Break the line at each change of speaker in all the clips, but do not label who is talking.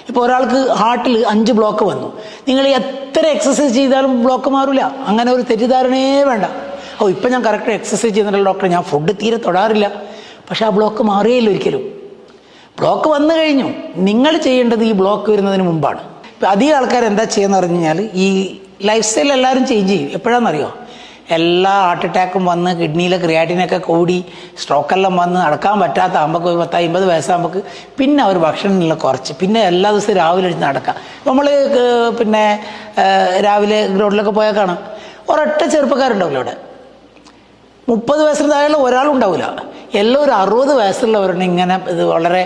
ഇപ്പോൾ ഒരാൾക്ക് ഹാർട്ടിൽ 5 ബ്ലോക്ക് വന്നു, നിങ്ങൾ എത്ര എക്സസൈസ് ചെയ്താലും ബ്ലോക്ക് മാറില്ല. അങ്ങനെ ഒരു തെറ്റിദ്ധാരണയേ വേണ്ട. ഇപ്പം ഞാൻ കറക്റ്റ് എക്സസൈസ് ചെയ്യുന്നുണ്ടല്ലോ ഡോക്ടർ, ഞാൻ ഫുഡ് തീരെ തൊടാറില്ല. പക്ഷെ ആ ബ്ലോക്ക് മാറിയില്ല ഒരിക്കലും. ബ്ലോക്ക് വന്നു കഴിഞ്ഞു. നിങ്ങൾ ചെയ്യേണ്ടത് ഈ ബ്ലോക്ക് വരുന്നതിന് മുമ്പാണ്. ഇപ്പം അധികം ആൾക്കാർ എന്താ ചെയ്യുന്ന പറഞ്ഞു കഴിഞ്ഞാൽ, ഈ ലൈഫ് സ്റ്റൈൽ എല്ലാവരും ചേഞ്ച് ചെയ്യും. എപ്പോഴാണെന്നറിയോ? എല്ലാ ഹാർട്ട് അറ്റാക്കും വന്ന് കിഡ്നിയിലെ ക്രിയാറ്റിനൊക്കെ കൂടി സ്ട്രോക്കെല്ലാം വന്ന് നടക്കാൻ പറ്റാത്ത ആകുമ്പോൾ 50 വയസ്സാകുമ്പോൾ പിന്നെ അവർ ഭക്ഷണമെല്ലാം കുറച്ച്, പിന്നെ എല്ലാ ദിവസവും രാവിലെ എഴുതി നടക്കാം. നമ്മൾ പിന്നെ രാവിലെ ഗ്രൗണ്ടിലൊക്കെ പോയാൽ കാണാം, ഒരൊറ്റ ചെറുപ്പക്കാരുണ്ടാവില്ല അവിടെ. 30 വയസ്സിന് താഴെയുള്ള ഒരാളുണ്ടാവില്ല. എല്ലാം ഒരു 60 വയസ്സുള്ളവരുടെ ഇങ്ങനെ ഇത് വളരെ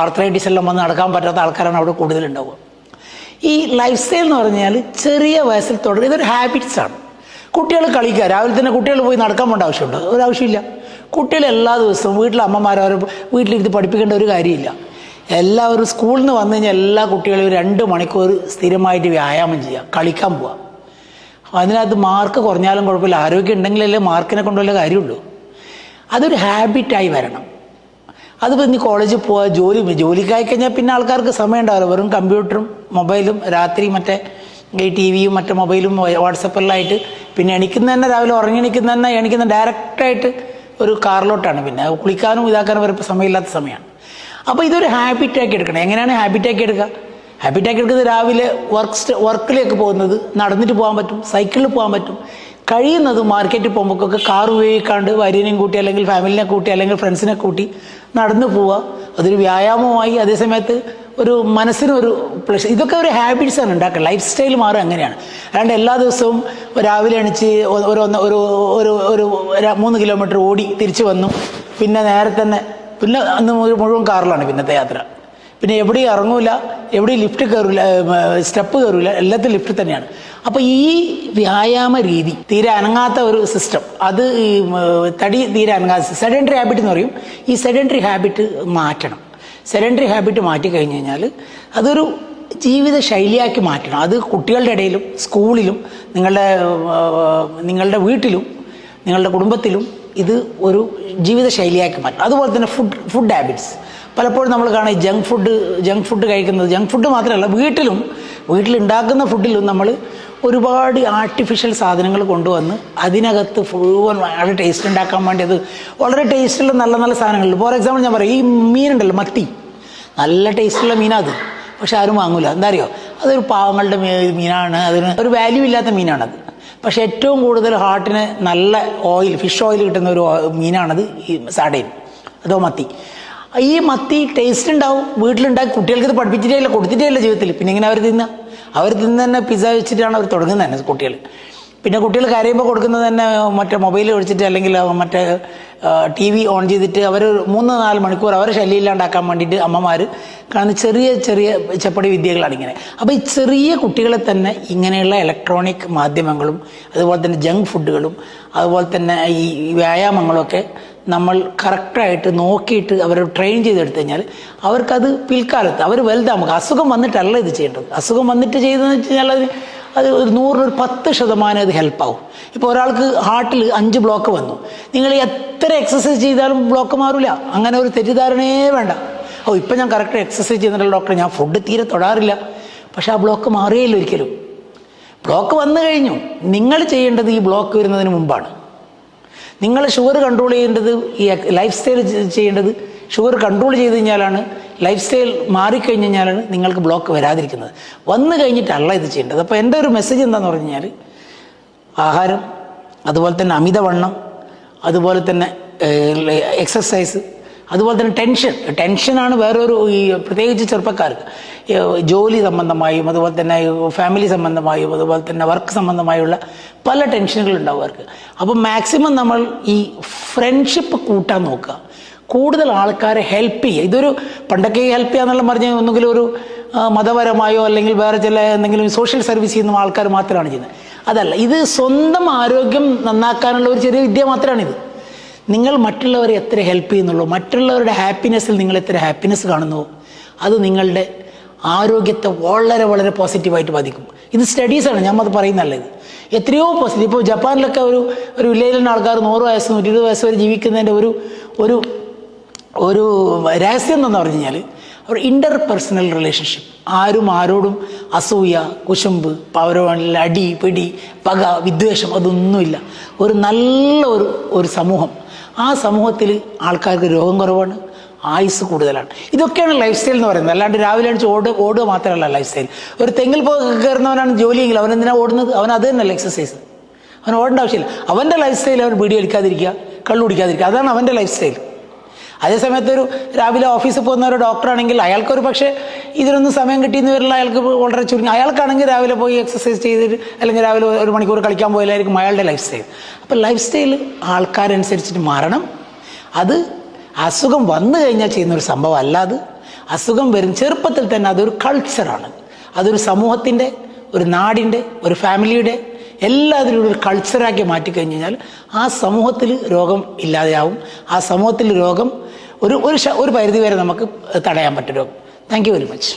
ആർത്രൈറ്റിസ് എല്ലാം വന്ന് നടക്കാൻ പറ്റാത്ത ആൾക്കാരാണ് അവിടെ കൂടുതലുണ്ടാവുക. ഈ ലൈഫ് സ്റ്റൈൽ എന്ന് പറഞ്ഞാൽ ചെറിയ വയസ്സിൽ തുടങ്ങി ഇതൊരു ഹാബിറ്റ്സാണ്. കുട്ടികൾ കളിക്കുക, രാവിലെ തന്നെ കുട്ടികൾ പോയി നടക്കാൻ പോകേണ്ട ആവശ്യമുണ്ടോ? ഒരാവശ്യമില്ല. കുട്ടികൾ എല്ലാ ദിവസവും വീട്ടിലെ അമ്മമാരവർ വീട്ടിലിരുന്ന് പഠിപ്പിക്കേണ്ട ഒരു കാര്യമില്ല. എല്ലാവരും സ്കൂളിൽ നിന്ന് വന്നു കഴിഞ്ഞാൽ എല്ലാ കുട്ടികളും 2 മണിക്കൂർ സ്ഥിരമായിട്ട് വ്യായാമം ചെയ്യുക, കളിക്കാൻ പോവുക. അതിനകത്ത് മാർക്ക് കുറഞ്ഞാലും കുഴപ്പമില്ല, ആരോഗ്യം ഉണ്ടെങ്കിലല്ലേ മാർക്കിനെ കൊണ്ടുള്ള കാര്യമുള്ളൂ. അതൊരു ഹാബിറ്റായി വരണം. അതിപ്പോൾ ഇനി കോളേജിൽ പോവുക, ജോലിക്കായി കഴിഞ്ഞാൽ പിന്നെ ആൾക്കാർക്ക് സമയം ഉണ്ടാവില്ല. വെറും കമ്പ്യൂട്ടറും മൊബൈലും, രാത്രി മറ്റേ ഈ ടി വിയും മറ്റേ മൊബൈലും വാട്സപ്പെല്ലായിട്ട് പിന്നെ എണിക്കുന്ന തന്നെ രാവിലെ എണിക്കുന്ന ഡയറക്റ്റായിട്ട് ഒരു കാറിലോട്ടാണ്. പിന്നെ കുളിക്കാനും ഇതാക്കാനും വരെ ഇപ്പോൾ സമയമില്ലാത്ത സമയമാണ്. അപ്പോൾ ഇതൊരു ഹാബിറ്റാക്കി എടുക്കണം. എങ്ങനെയാണ് ഹാബിറ്റാക്കി എടുക്കുക? ഹാബിറ്റാക്കി എടുക്കുന്നത് രാവിലെ വർക്കിലേക്ക് പോകുന്നത് നടന്നിട്ട് പോകാൻ പറ്റും, സൈക്കിളിൽ പോകാൻ പറ്റും. കഴിയുന്നത് മാർക്കറ്റിൽ പോകുമ്പോഴൊക്കെ കാർ ഉപയോഗിക്കാണ്ട് ഭാര്യനെയും കൂട്ടി അല്ലെങ്കിൽ ഫാമിലിനെ കൂട്ടി അല്ലെങ്കിൽ ഫ്രണ്ട്സിനെ കൂട്ടി നടന്നു പോവുക. അതൊരു വ്യായാമമായി, അതേസമയത്ത് ഒരു മനസ്സിനൊരു പ്ലഷർ. ഇതൊക്കെ ഒരു ഹാബിറ്റ്സാണ് ഉണ്ടാക്കുക. ലൈഫ് സ്റ്റൈൽ മാറുക അങ്ങനെയാണ്. അല്ലാണ്ട് എല്ലാ ദിവസവും രാവിലെ എണിച്ച് ഒരു 3 കിലോമീറ്റർ ഓടി തിരിച്ചു വന്നു, പിന്നെ നേരെ തന്നെ പിന്നെ അന്ന് മുഴുവൻ കാറിലാണ് പിന്നത്തെ യാത്ര. പിന്നെ എവിടെയും ഇറങ്ങൂല, എവിടെയും ലിഫ്റ്റ് കയറില്ല, സ്റ്റെപ്പ് കയറില്ല, എല്ലാത്തിലും ലിഫ്റ്റ് തന്നെയാണ്. അപ്പോൾ ഈ വ്യായാമ രീതി തീരെ അനങ്ങാത്ത ഒരു സിസ്റ്റം, അത് ഈ തടി തീരെ അനങ്ങാത്ത സെഡൻറ്ററി ഹാബിറ്റ് എന്ന് പറയും. ഈ സെഡൻറ്ററി ഹാബിറ്റ് മാറ്റണം. സെഡൻറ്ററി ഹാബിറ്റ് മാറ്റി കഴിഞ്ഞ് കഴിഞ്ഞാൽ അതൊരു ജീവിത ശൈലിയാക്കി മാറ്റണം. അത് കുട്ടികളുടെ ഇടയിലും സ്കൂളിലും നിങ്ങളുടെ വീട്ടിലും നിങ്ങളുടെ കുടുംബത്തിലും ഇത് ഒരു ജീവിത ശൈലിയാക്കി മാറ്റണം. അതുപോലെ തന്നെ ഫുഡ് ഹാബിറ്റ്സ്. പലപ്പോഴും നമ്മൾ കാണാം ജങ്ക് ഫുഡ് കഴിക്കുന്നത്. ജങ്ക് ഫുഡ് മാത്രമല്ല, വീട്ടിലുണ്ടാക്കുന്ന ഫുഡിലും നമ്മൾ ഒരുപാട് ആർട്ടിഫിഷ്യൽ സാധനങ്ങൾ കൊണ്ടുവന്ന് അതിനകത്ത് മുഴുവൻ വളരെ ടേസ്റ്റ് ഉണ്ടാക്കാൻ വേണ്ടി അത് വളരെ ടേസ്റ്റുള്ള നല്ല നല്ല സാധനങ്ങളുണ്ട്. ഫോർ എക്സാമ്പിൾ ഞാൻ പറയാം, ഈ മീനുണ്ടല്ലോ മത്തി, നല്ല ടേസ്റ്റുള്ള മീനാണ് അത്. പക്ഷെ ആരും വാങ്ങൂല. എന്താ അറിയോ? അതൊരു പാവങ്ങളുടെ മീനാണ്, അതിന് ഒരു വാല്യൂ ഇല്ലാത്ത മീനാണത്. പക്ഷെ ഏറ്റവും കൂടുതൽ ഹാർട്ടിന് നല്ല ഫിഷ് ഓയിൽ കിട്ടുന്ന ഒരു മീനാണത് ഈ സാഡൈൻ അതോ മത്തി. ഈ മത്തി ടേസ്റ്റ് ഉണ്ടാവും, വീട്ടിലുണ്ടാക്കി കുട്ടികൾക്ക് ഇത് പഠിപ്പിച്ചിട്ടേ ഇല്ല, കൊടുത്തിട്ടേ ഇല്ല ജീവിതത്തിൽ. പിന്നെ ഇങ്ങനെ അവർ തിന്ന് തന്നെ പിസ്സ വെച്ചിട്ടാണ് അവർ തുടങ്ങുന്നത് തന്നെ കുട്ടികൾ. പിന്നെ കുട്ടികൾ കരയുമ്പോൾ കൊടുക്കുന്നത് തന്നെ മറ്റേ മൊബൈൽ ഒഴിച്ചിട്ട് അല്ലെങ്കിൽ മറ്റേ TV ഓൺ ചെയ്തിട്ട് അവർ 3-4 മണിക്കൂർ അവരെ ശല്യമില്ലാണ്ടാക്കാൻ വേണ്ടിയിട്ട് അമ്മമാർ കാണുന്ന ചെറിയ ചെപ്പടി വിദ്യകളാണ് ഇങ്ങനെ. അപ്പോൾ ഈ ചെറിയ കുട്ടികളെ തന്നെ ഇങ്ങനെയുള്ള ഇലക്ട്രോണിക് മാധ്യമങ്ങളും അതുപോലെ തന്നെ ജങ്ക് ഫുഡുകളും അതുപോലെ തന്നെ ഈ വ്യായാമങ്ങളൊക്കെ നമ്മൾ കറക്റ്റായിട്ട് നോക്കിയിട്ട് അവർ ട്രെയിൻ ചെയ്തെടുത്തു കഴിഞ്ഞാൽ അവർക്കത് പിൽക്കാലത്ത് അവർ വലുതാകുമ്പോൾ അസുഖം വന്നിട്ടല്ല ഇത് ചെയ്യേണ്ടത്. അസുഖം വന്നിട്ട് ചെയ്തതെന്ന് വെച്ച് കഴിഞ്ഞാൽ അത് ഒരു 100-10% അത് ഹെൽപ്പാവും. ഇപ്പോൾ ഒരാൾക്ക് ഹാർട്ടിൽ 5 ബ്ലോക്ക് വന്നു, നിങ്ങൾ എത്ര എക്സസൈസ് ചെയ്താലും ബ്ലോക്ക് മാറില്ല. അങ്ങനെ ഒരു തെറ്റിദ്ധാരണയേ വേണ്ട. ഇപ്പം ഞാൻ കറക്റ്റ് എക്സസൈസ് ചെയ്യുന്നുണ്ടല്ലോ ഡോക്ടർ, ഞാൻ ഫുഡ് തീരെ തൊടാറില്ല. പക്ഷെ ആ ബ്ലോക്ക് മാറിയില്ല ഒരിക്കലും. ബ്ലോക്ക് വന്നു കഴിഞ്ഞു. നിങ്ങൾ ചെയ്യേണ്ടത് ഈ ബ്ലോക്ക് വരുന്നതിന് മുമ്പാണ്. നിങ്ങൾ ഷുഗർ കൺട്രോൾ ചെയ്യേണ്ടത്, ഈ ലൈഫ് സ്റ്റൈൽ ചെയ്യേണ്ടത് ഷുഗർ കൺട്രോൾ ചെയ്ത് കഴിഞ്ഞാലാണ്, ലൈഫ് സ്റ്റൈൽ മാറിക്കഴിഞ്ഞ് കഴിഞ്ഞാലാണ് നിങ്ങൾക്ക് ബ്ലോക്ക് വരാതിരിക്കുന്നത്. വന്നു കഴിഞ്ഞിട്ടല്ല ഇത് ചെയ്യേണ്ടത്. അപ്പോൾ എൻ്റെ ഒരു മെസ്സേജ് എന്താണെന്ന് പറഞ്ഞു കഴിഞ്ഞാൽ, ആഹാരം, അതുപോലെ തന്നെ അമിതവണ്ണം, അതുപോലെ തന്നെ എക്സസൈസ്, അതുപോലെ തന്നെ ടെൻഷനാണ് വേറൊരു, ഈ പ്രത്യേകിച്ച് ചെറുപ്പക്കാർക്ക് ജോലി സംബന്ധമായും അതുപോലെ തന്നെ ഫാമിലി സംബന്ധമായും അതുപോലെ തന്നെ വർക്ക് സംബന്ധമായുള്ള പല ടെൻഷനുകൾ ഉണ്ടാവും അവർക്ക്. അപ്പോൾ മാക്സിമം നമ്മൾ ഈ ഫ്രണ്ട്ഷിപ്പ് കൂട്ടാൻ നോക്കുക, കൂടുതൽ ആൾക്കാരെ ഹെൽപ്പ് ചെയ്യുക. ഇതൊരു പണ്ടൊക്കെ ഹെൽപ്പ് ചെയ്യുക എന്നുള്ള പറഞ്ഞാൽ ഒന്നുകിലും ഒരു മതപരമായോ അല്ലെങ്കിൽ വേറെ ചില എന്തെങ്കിലും സോഷ്യൽ സർവീസ് ചെയ്യുന്ന ആൾക്കാർ മാത്രമാണ് ചെയ്യുന്നത്. അതല്ല, ഇത് സ്വന്തം ആരോഗ്യം നന്നാക്കാനുള്ള ഒരു ചെറിയ വിദ്യ മാത്രമാണിത്. നിങ്ങൾ മറ്റുള്ളവരെ എത്ര ഹെൽപ്പ് ചെയ്യുന്നുള്ളൂ, മറ്റുള്ളവരുടെ ഹാപ്പിനെസ്സിൽ നിങ്ങൾ എത്ര ഹാപ്പിനെസ് കാണുന്നുവോ, അത് നിങ്ങളുടെ ആരോഗ്യത്തെ വളരെ വളരെ പോസിറ്റീവായിട്ട് ബാധിക്കും. ഇത് സ്റ്റഡീസാണ്, ഞാൻ അത് പറയുന്നതല്ല. ഇത് എത്രയോ പോസിറ്റീവ്. ഇപ്പോൾ ജപ്പാനിലൊക്കെ ഒരു വില്ലേജിലുള്ള ആൾക്കാർ 100 വയസ്സ് 120 വയസ്സ് വരെ ജീവിക്കുന്നതിൻ്റെ ഒരു രഹസ്യം എന്താണെന്ന് പറഞ്ഞു കഴിഞ്ഞാൽ ഒരു ഇൻ്റർ പേഴ്സണൽ റിലേഷൻഷിപ്പ്. ആരും ആരോടും അസൂയ, കുശുമ്പ്, പൗരവണിൽ അടി, പിടി, പക, വിദ്വേഷം അതൊന്നുമില്ല. ഒരു നല്ല ഒരു സമൂഹം. ആ സമൂഹത്തിൽ ആൾക്കാർക്ക് രോഗം കുറവാണ്, ആയുസ് കൂടുതലാണ്. ഇതൊക്കെയാണ് ലൈഫ് സ്റ്റൈൽ എന്ന് പറയുന്നത്. അല്ലാണ്ട് രാവിലെ അടിച്ച് ഓടുക മാത്രമല്ല ലൈഫ് സ്റ്റൈൽ. ഒരു തെങ്ങിൽ കയറുന്നവനാണ് ജോലിയെങ്കിൽ അവൻ എന്തിനാണ് ഓടുന്നത്? അവൻ അത് തന്നെയല്ല എക്സസൈസ്. അവൻ ഓടേണ്ട ആവശ്യമില്ല. അവൻ്റെ ലൈഫ് സ്റ്റൈൽ അവൻ ബീഡി അടിക്കാതിരിക്കുക, കള്ളു കുടിക്കാതിരിക്കുക, അതാണ് അവൻ്റെ ലൈഫ് സ്റ്റൈൽ. അതേസമയത്ത് ഒരു രാവിലെ ഓഫീസിൽ പോകുന്ന ഒരു ഡോക്ടറാണെങ്കിൽ അയാൾക്കൊരു പക്ഷേ ഇതിനൊന്നും സമയം കിട്ടിയെന്ന് വരില്ല, അയാൾക്ക് വളരെ ചുരുങ്ങി. അയാൾക്കാണെങ്കിൽ രാവിലെ പോയി എക്സസൈസ് ചെയ്തിട്ട് അല്ലെങ്കിൽ രാവിലെ 1 മണിക്കൂർ കളിക്കാൻ പോയാലായിരിക്കും അയാളുടെ ലൈഫ് സ്റ്റൈൽ. അപ്പോൾ ലൈഫ് സ്റ്റൈൽ ആൾക്കാരനുസരിച്ചിട്ട് മാറണം. അത് അസുഖം വന്നു കഴിഞ്ഞാൽ ചെയ്യുന്നൊരു സംഭവം അല്ലാതെ അസുഖം വരും ചെറുപ്പത്തിൽ തന്നെ അതൊരു കൾച്ചറാണ്. അതൊരു സമൂഹത്തിൻ്റെ, ഒരു നാടിൻ്റെ, ഒരു ഫാമിലിയുടെ എല്ലാത്തിലും ഒരു കൾച്ചറാക്കി മാറ്റിക്കഴിഞ്ഞ് കഴിഞ്ഞാൽ ആ സമൂഹത്തിൽ രോഗം ഇല്ലാതെയാവും. ആ സമൂഹത്തിൽ രോഗം ഒരു പരിധിവരെ നമുക്ക് തടയാൻ പറ്റും രോഗം. Thank you very much.